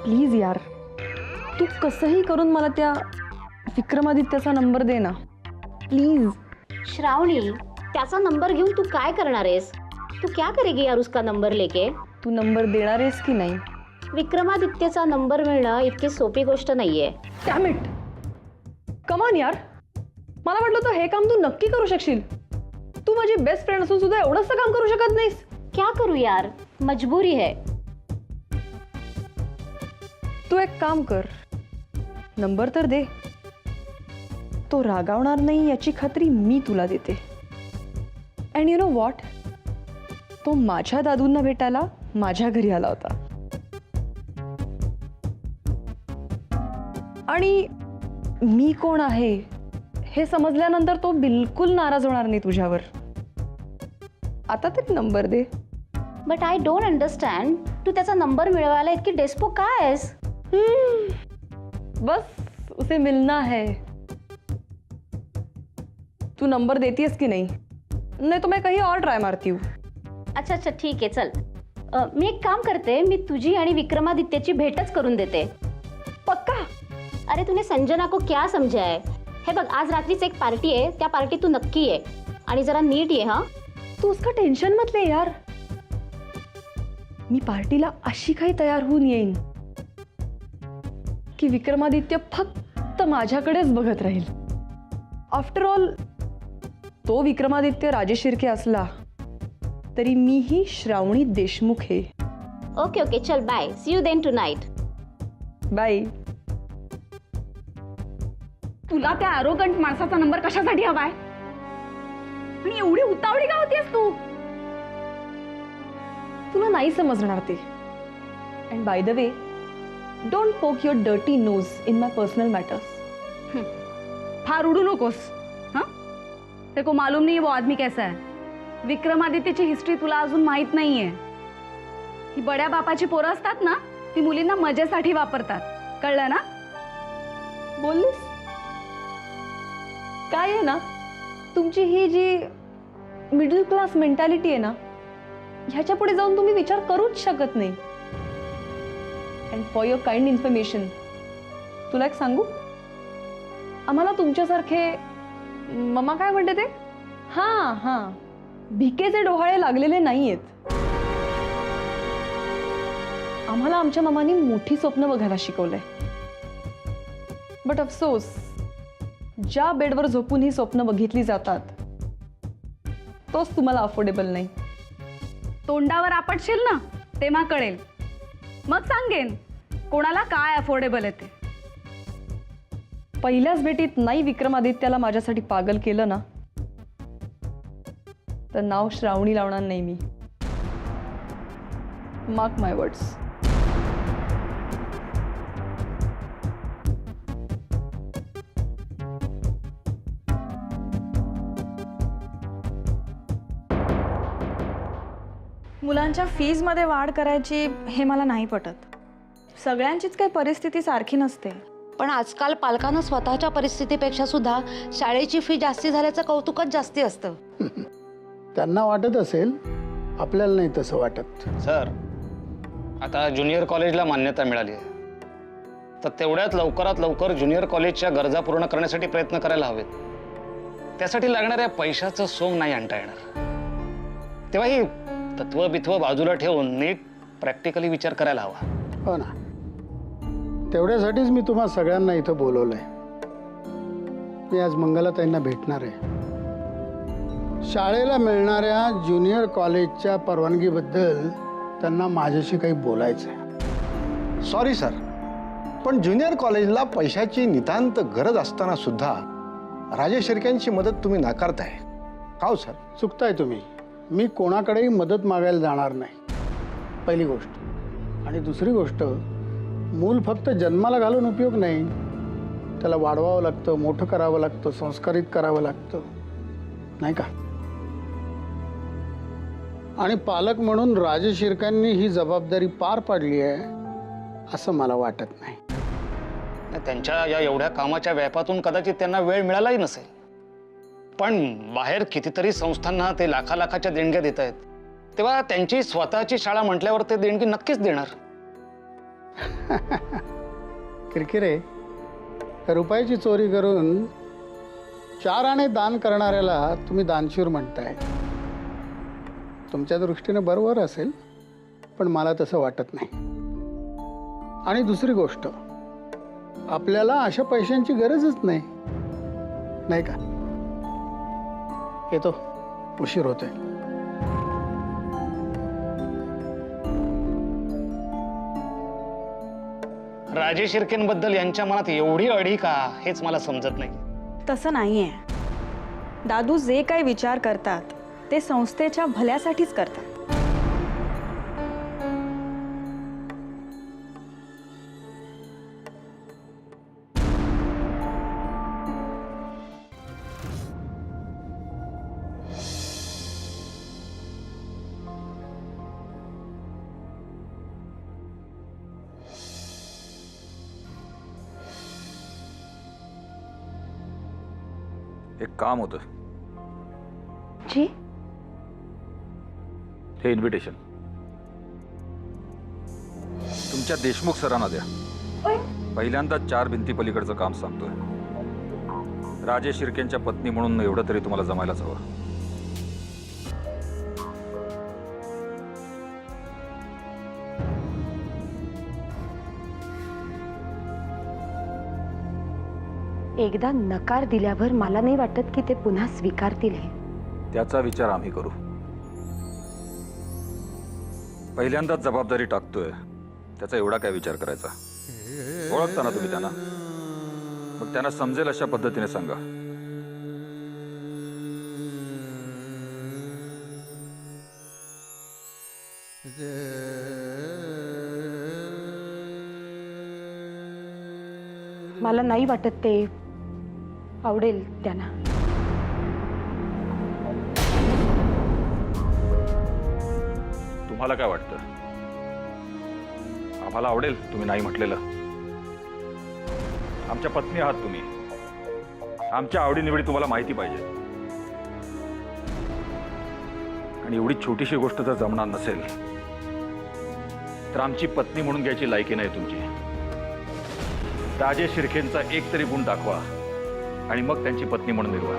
Please यार, तू कसंही करून मला त्या विक्रमादित्याचा नंबर दे ना प्लीज. श्रावणी, त्याचा नंबर घेऊन तू काय करणार आहेस? तू क्या करेगी यार उसका नंबर लेके? तू नंबर देणार आहेस की नाही? विक्रमादित्यचा नंबर मिळणं इतकी सोपी गोष्ट नाहीये. डॅम इट, कमान यार, मला वाटलं तर हे काम तू नक्की करू शकशील. तू माझी बेस्ट फ्रेंड असून सुद्धा एवढंच काम करू शकत नाहीस? क्या करू यार, मजबुरी है. तू एक काम कर, नंबर तर दे. तो रागावणार नाही याची खात्री मी तुला देते. अँड यू नो व्हॉट, तो माझ्या दादूंना भेटायला माझ्या घरी आला होता आणि मी कोण आहे हे समजल्यानंतर तो बिलकुल नाराज होणार नाही तुझ्यावर. आता तरी नंबर दे. बट आय डोंट अंडरस्टँड, तू त्याचा नंबर मिळवायला इतकी डेस्पो काय आहेस? बस उसे मिलना है. तू नंबर देतीयस की नहीं? नहीं तो मैं कहीं और ट्राय मारती हूँ. अच्छा अच्छा ठीक आहे, चल. मी एक काम करते, मी तुझी आणि विक्रमादित्यची भेटच करून देते. पक्का? अरे तूने संजना को क्या समझा है? हे बघ, आज रात्रीच एक पार्टी आहे, त्या पार्टी तू नक्की ये आणि जरा नीट ये. हा, तू उसका टेन्शन मत ले यार. मी पार्टीला अशी काही तयार होऊन येईन की विक्रमादित्य फक्त माझ्याकडेच बघत राहील. आफ्टर ऑल तो विक्रमादित्य राजेश शिर्के असला तरी मीही श्रावणी देशमुख आहे. ओके ओके, चल bye, see you then tonight. Bye. तुला त्या अरोगंट माणसाचा नंबर कशासाठी हवाय आणि एवढी उतावळी का होतीस तू? तुला नाही समजणार ते. And by the way, don't poke your dirty nose in my personal matters. फार उडू नकोस. हाँ, तेरे को मालूम नहीं है वो आदमी कैसा है. विक्रमादित्यची हिस्ट्री तुला अजून माहित नाहीये. ही बड्या बापाची पोरं असतात ना, ती मुलींना मजेसाठी वापरतात, कळलं ना? बोललीस काय आहे ना, तुमची ही जी मिडल क्लास मेंटॅलिटी आहे ना, ह्याच्या पुढे जाऊन तुम्ही विचार करूच शकत नाही. And for your kind information, तुला एक सांगू, आम्हाला तुमच्यासारखे मम्मा काय म्हणते ते, हां हां, भिकेचे डोहाळे लागलेले नाहीयेत. आम्हाला आमच्या मामांनी मोठी स्वप्न बघायला शिकवलंय. बट अफसोस, ज्या बेडवर झोपून ही स्वप्न बघितली जातात तोच तुम्हाला अफोर्डेबल नाही. तोंडावर आपटशील ना तेव्हा कळेल, मग सांगेन कोणाला काय अफोर्डेबल आहे ते. पहिल्याच भेटीत नाही विक्रमादित्याला माझ्यासाठी पागल केलं ना, तर नाव श्रावणी लावणार नाही मी. मार्क माय वर्ड्स. मुलांच्या फीजमध्ये वाढ करायची हे मला नाही पटत. सगळ्यांचीच काही परिस्थिती सारखी नसते. पण आजकाल पालकांना स्वतःच्या परिस्थितीपेक्षा सुद्धा शाळेची फी जास्ती झाल्याचं कौतुकच जास्ती असतं. त्यांना वाटत असेल, आपल्याला नाही तसं वाटत. सर, आता ज्युनियर कॉलेजला मान्यता मिळाली आहे, तर तेवढ्यात लवकरात लवकर ज्युनियर कॉलेजच्या गरजा पूर्ण करण्यासाठी प्रयत्न करायला हवेत. त्यासाठी लागणाऱ्या पैशाचं सोंग नाही आणता येणार. तेव्हा ही तत्व बित्व बाजूला ठेवून नीट प्रॅक्टिकली विचार करायला हवा. हो ना, तेवढ्यासाठीच मी तुम्हा सगळ्यांना इथं बोलवलंय. मी आज मंगलाताईंना भेटणार आहे. शाळेला मिळणाऱ्या ज्युनियर कॉलेजच्या परवानगीबद्दल त्यांना माझ्याशी काही बोलायचं आहे. सॉरी सर, पण ज्युनियर कॉलेजला पैशाची नितांत गरज असताना सुद्धा राजेश शिर्केंची मदत तुम्ही नाकारताय का हो सर? चुकताय तुम्ही. मी कोणाकडेही मदत मागायला जाणार नाही, पहिली गोष्ट. आणि दुसरी गोष्ट, मूल फक्त जन्माला घालून उपयोग नाही, त्याला वाढवावं लागतं, मोठं करावं लागतं, संस्कारित करावं लागतं, नाही का? आणि पालक म्हणून राजेश शिर्केंनी ही जबाबदारी पार पाडली आहे असं मला वाटत नाही. त्यांच्या या एवढ्या कामाच्या व्यापातून कदाचित त्यांना वेळ मिळालाही नसेल, पण बाहेर कितीतरी संस्थांना ते लाखाच्या देणग्या देत आहेत, तेव्हा त्यांची स्वतःची शाळा म्हटल्यावर ते देणगी नक्कीच देणार. किरकिरे, रुपयाची चोरी करून 4 आणे दान करणाऱ्याला तुम्ही दानशूर म्हणताय. तुमच्या दृष्टीने बरोबर असेल, पण मला तसं वाटत नाही. आणि दुसरी गोष्ट, आपल्याला अशा पैशांची गरजच नाही, नाही का? येतो, उशीर होतोय. राजेश शिर्केंबद्दल यांच्या मनात एवढी अढी का हेच मला समजत नाही. तसं नाहीये. दादू जे काही विचार करतात ते संस्थेच्या भल्यासाठीच करतात. एक काम होतं. जी? हे इन्व्हिटेशन तुमच्या देशमुख सरांना द्या. पहिल्यांदा 4 भिंती पलीकडचं काम सांगतोय. राजेश शिर्केंच्या पत्नी म्हणून एवढं तरी तुम्हाला जमायलाच हवं. एकदा नकार दिल्यावर मला नाही वाटत की ते पुन्हा स्वीकारतील हे. त्याचा विचार आम्ही करू. पहिल्यांदाच जबाबदारी टाकतोय, त्याचा एवढा काय विचार करायचा. ओळखता ना तुम्ही त्यांना, मग त्यांना समजेल अशा पद्धतीने सांगा. मला नाही वाटत ते आवडेल त्यांना. तुम्हाला काय वाटतं? आम्हाला आवडेल तुम्ही नाही म्हटलेलं. आमच्या पत्नी आहात तुम्ही. आमच्या आवडीनिवडी तुम्हाला माहिती पाहिजे. आणि एवढी छोटीशी गोष्ट जर जमणार नसेल तर आमची पत्नी म्हणून घ्यायची लायकी नाही तुमची. राजेश शिर्केंचा एक तरी गुण दाखवा आणि मग त्यांची पत्नी म्हणून निर्वा.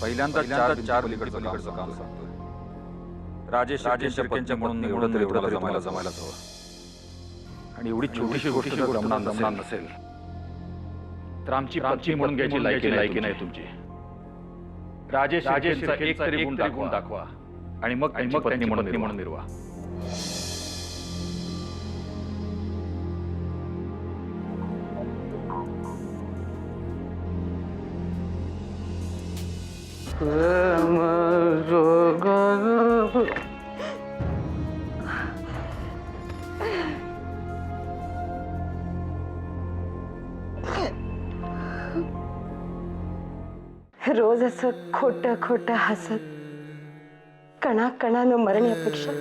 पहिल्यांदा 4 पलीकडचं काम सांगतोय. राजेश शिर्केंच्या म्हणून एवढं तरी जमायलाच हवं. आणि एवढी छोटीशी गोष्ट जर जमणार नसेल तर आमची पत्नी म्हणून घ्यायची लायकी नाही तुमची. राजेश शिर्केंचा एक तरी गुण दाखवा आणि मग त्यांची पत्नी म्हणून निर्वा. रोज असं खोटं खोटं हसत कणाकणानं मरण्यापेक्षा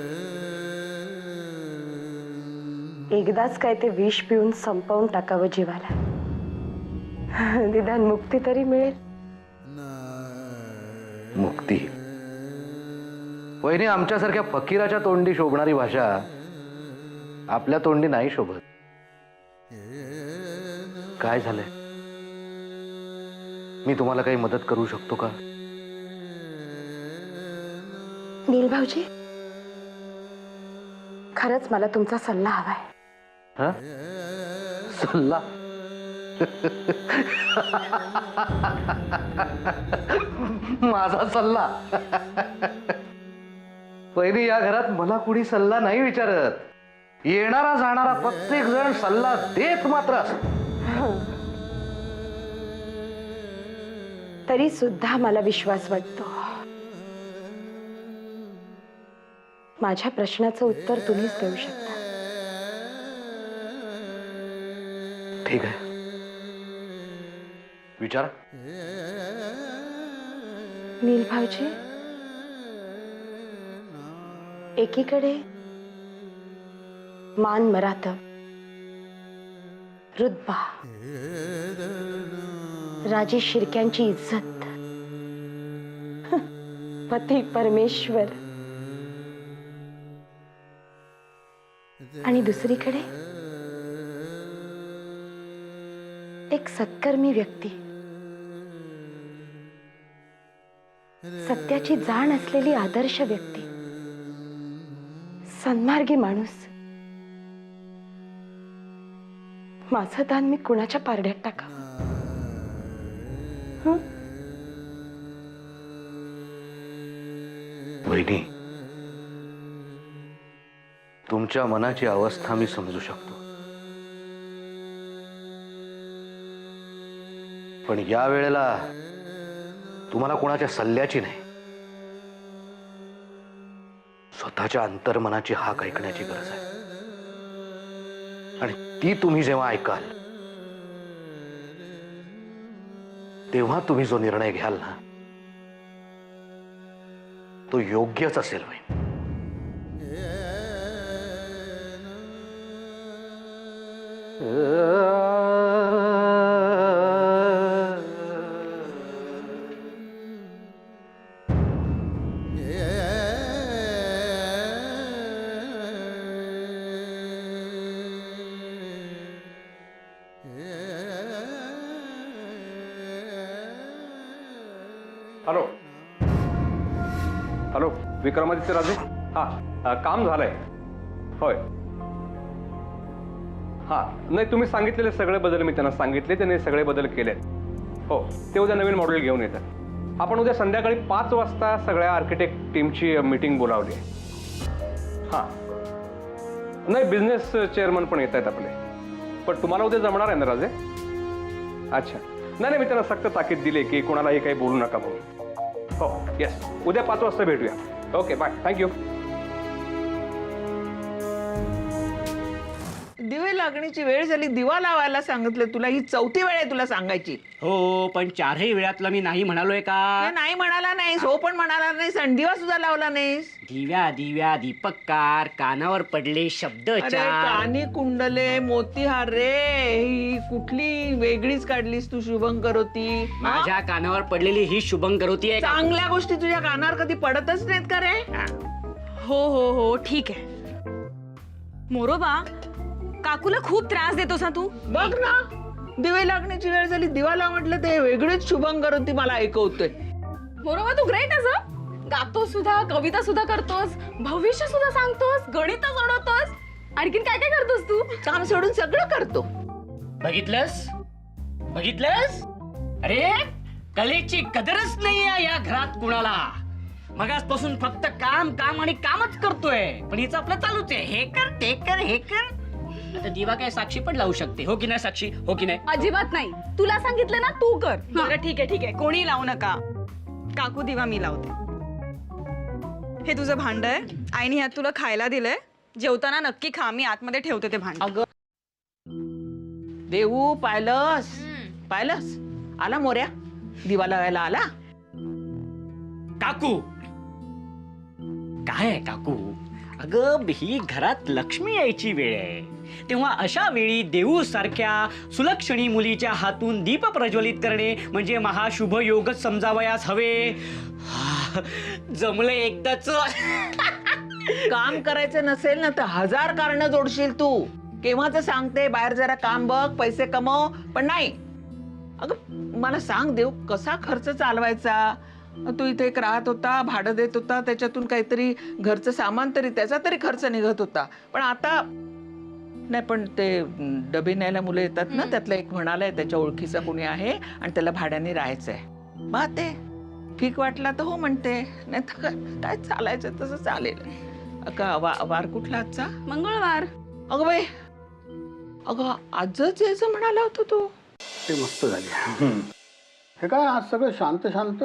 एकदाच काय ते विष पिऊन संपवून टाकावं जीवाला. निदान मुक्ती तरी मिळेल. मुक्ती? वहिनी, आमच्यासारख्या फकीराच्या तोंडी शोभणारी भाषा आपल्या तोंडी नाही शोभत. काय झालंय? मी तुम्हाला काही मदत करू शकतो का? नील भाऊजी, खरंच मला तुमचा सल्ला हवाय. हा? सल्ला? माझा सल्ला? पहिली या घरात मला कुणी सल्ला नाही विचारत. येणारा जाणारा प्रत्येक जण सल्ला देत मात्र असतो. तरी सुद्धा मला विश्वास वाटतो. माझ्या प्रश्नाचं उत्तर तुम्हीच देऊ शकता. ठीक आहे, विचारा. नील भाऊजी, एकीकडे मान मराठा, रुतबा, राजे शिर्क्यांची इज्जत, पती परमेश्वर, आणि दुसरीकडे एक सत्कर्मी व्यक्ती, सत्याची जाण असलेली आदर्श व्यक्ती, सन्मार्गी माणूस. माझं दान मी कुणाच्या पारड्यात टाकावं? वहिनी, तुमच्या मनाची अवस्था मी समजू शकतो, पण या वेळेला तुम्हाला कोणाच्या सल्ल्याची नाही, स्वतःच्या अंतर्मनाची हाक ऐकण्याची गरज आहे. आणि ती तुम्ही जेव्हा ऐकाल तेव्हा तुम्ही जो निर्णय घ्याल ना, तो योग्यच असेल. वहिनी, हॅलो हॅलो, विक्रमादित्य राजे. काम झालंय. होय. नाही, तुम्ही सांगितलेले सगळे बदल मी त्यांना सांगितले, त्यांनी सगळे बदल केलेत. हो, ते उद्या नवीन मॉडेल घेऊन येतात. आपण उद्या संध्याकाळी 5 वाजता सगळ्या आर्किटेक्ट टीमची मीटिंग बोलावली आहे. नाही, बिझनेस चेअरमन पण येत आहेत आपले. पण तुम्हाला उद्या जमणार आहे ना राजे? अच्छा. नाही, मी त्यांना सक्त ताकीद दिली की कोणालाही काही बोलू नका म्हणून. हो, येस, उद्या 5 वाजता भेटूया. Okay, bye, thank you. दिवे लागण्याची वेळ झाली, दिवा लावायला सांगितलं तुला. ही 4थी वेळ आहे तुला सांगायची. हो, पण 4ही वेळातला मी नाही म्हणालोय का? नाही म्हणाला नाहीस, हो पण म्हणाला नाहीस, आणि दिवा सुद्धा लावला नाहीस. दिव्या दिव्या दीपककार, कानावर पडले शब्द. अरे कानी कुंडले मोतीहार रे, ही कुठली वेगळीच काढलीस तू शुभंकर होती. माझ्या कानावर पडलेली ही शुभंकर होती आहे. चांगल्या गोष्टी तुझ्या कानावर कधी पडतच नाहीत का रे? हो हो हो, ठीक आहे. मोरोबा, काकूला खूप त्रास देतोस ना तू. बघ ना, दिवे लागण्याची वेळ झाली, दिवा लाव म्हटलं ते वेगळीच शुभंकर होती मला ऐकवतोय. मोरोबा, तू ग्रेट आहेस. गातोस सुद्धा, कविता सुद्धा करतोस, भविष्य सुद्धा सांगतोस, गणित सोडवतोस, आणखीन काय काय करतोस तू? काम सोडून सगळं करतो. बघितलंस बघितलंस? अरे, कलेची कदरच नाहीये या घरात कुणाला. मगासपासून फक्त काम काम आणि कामच करतोय, पण हिचं आपलं चालूच आहे. हे कर, ते कर, हे कर. आता दिवा काय साक्षी पण लावू शकते, हो की नाही साक्षी? हो की नाही? अजिबात नाही. तुला सांगितलं ना, तू कर. बरं, ठीक आहे ठीक आहे, कोणी लावू नका. काकू, दिवा मी लावते. हे तुझं भांड आहे, आईने ह्यात तुला खायला दिलंय. जेवताना नक्की खा, मी आतमध्ये ठेवते ते भांड. अगं देऊ, पाहिलंस पाहिलंस, आला मोऱ्या, दिवा लावायला आला. काकू काय आहे काकू? अगं, ही घरात लक्ष्मी यायची वेळ आहे, तेव्हा अशा वेळी देऊ सारख्या सुलक्षणी मुलीच्या हातून दीप प्रज्वलित करणे म्हणजे महाशुभ योगच समजावयास हवे. जमलं एकदाच. काम करायचं नसेल ना तर 1000 कारणं जोडशील तू. केव्हाच सांगते बाहेर जरा काम बघ, पैसे कमव, पण नाही. अगं मला सांग देऊ, कसा खर्च चालवायचा? तू इथे एक राहत होता, भाडं देत होता, त्याच्यातून काहीतरी घरचं सामान तरी त्याचा तरी खर्च निघत होता. पण आता नाही, पण ते डबे न्यायला मुलं येतात ना, त्यातला एक म्हणालाय त्याच्या ओळखीचा कोणी आहे आणि त्याला भाड्याने राहायचंय. मग ते ठीक वाटला तर हो म्हणते, नाही तर काय चालायचं तसं चालेल. वार कुठला आजचा? मंगळवार. अगं बाई, अगं आजच यायचं म्हणाला होता तू. ते मस्त झाली. हे काय आज सगळं शांत शांत?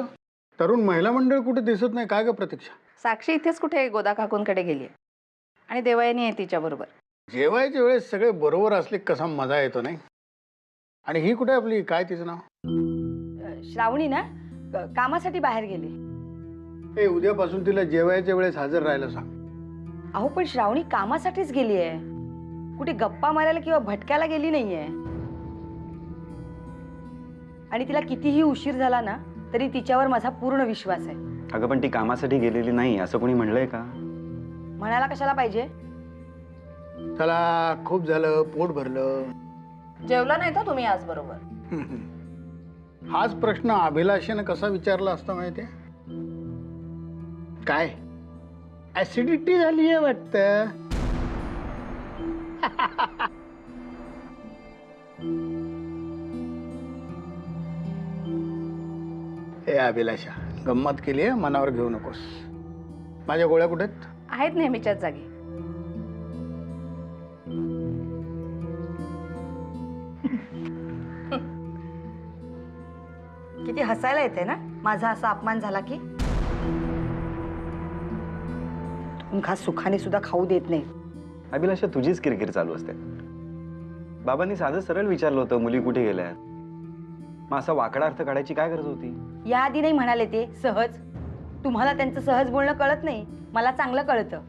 तरुण महिला मंडळ कुठे दिसत नाही, काय ग प्रतीक्षा? साक्षी इथेच कुठे गोदा काकूंकडे गेली आणि देवयानी आहे तिच्या बरोबर. जेवायच्या वेळेस सगळे बरोबर असले कसा मजा येतो नाही. आणि ही कुठे आपली, काय तिचं नाव? श्रावणी ना, कामासाठी बाहेर गेली. ए, उद्यापासून तिला जेवायच्या वेळेस हजर राहायला सांग. अहो पण श्रावणी कामासाठीच गेली आहे, कुठे गप्पा मारायला किंवा भटकायला गेली नाहीये. आणि तिला कितीही उशीर झाला ना तरी तिच्यावर माझा पूर्ण विश्वास आहे. अगं पण ती कामासाठी गेलेली नाही असं कोणी म्हणलंय का? म्हणायला कशाला पाहिजे? चला खूप झालं, पोट भरलं. जेवला नाही तर तुम्ही आज बरोबर. हाच प्रश्न अभिलाषेनं कसा विचारला असता माहितीये? काय ऍसिडिटी झाली आहे वाटतं. हे अभिलाषा, गंमत केली आहे, मनावर घेऊ नकोस. माझ्या गोळ्या कुठे आहेत? आहेत नेहमीच्याच जागी. किती हसायला येते ना माझा असा अपमान झाला की. खास सुखाने सुद्धा खाऊ देत नाही. अभिलाषा तुझीच किरकिर चालू असते. बाबांनी साधं सरळ विचारलं होतं मुली कुठे गेल्या, मग असा वाकडा अर्थ काढायची काय गरज होती? या आधी नाही म्हणाले ते सहज. तुम्हाला त्यांचं सहज बोलणं कळत नाही, मला चांगलं कळतं.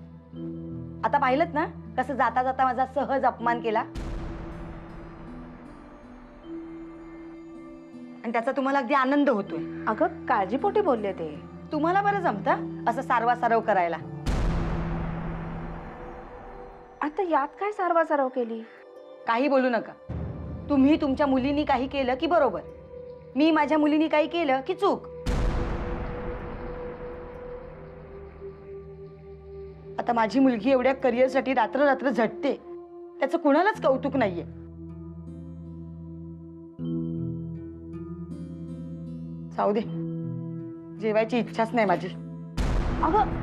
आता पाहिलंत ना कसं जाता जाता माझा सहज अपमान केला. आणि त्याचा तुम्हाला अगदी आनंद होतोय. अगं काळजीपोटी बोलले ते. तुम्हाला बरं जमतं असं सारवासारव करायला. आता यात काय सारवासारव केली? काही बोलू नका. तुम्ही तुमच्या मुलींनी काही केलं की बरोबर, मी माझ्या मुलींनी काही केलं की चूक. आता माझी मुलगी एवढ्या करिअरसाठी रात्र रात्र झटते, त्याचं कुणालाच कौतुक नाहीये. जाऊ दे, जेवायची इच्छाच नाही माझी. अगं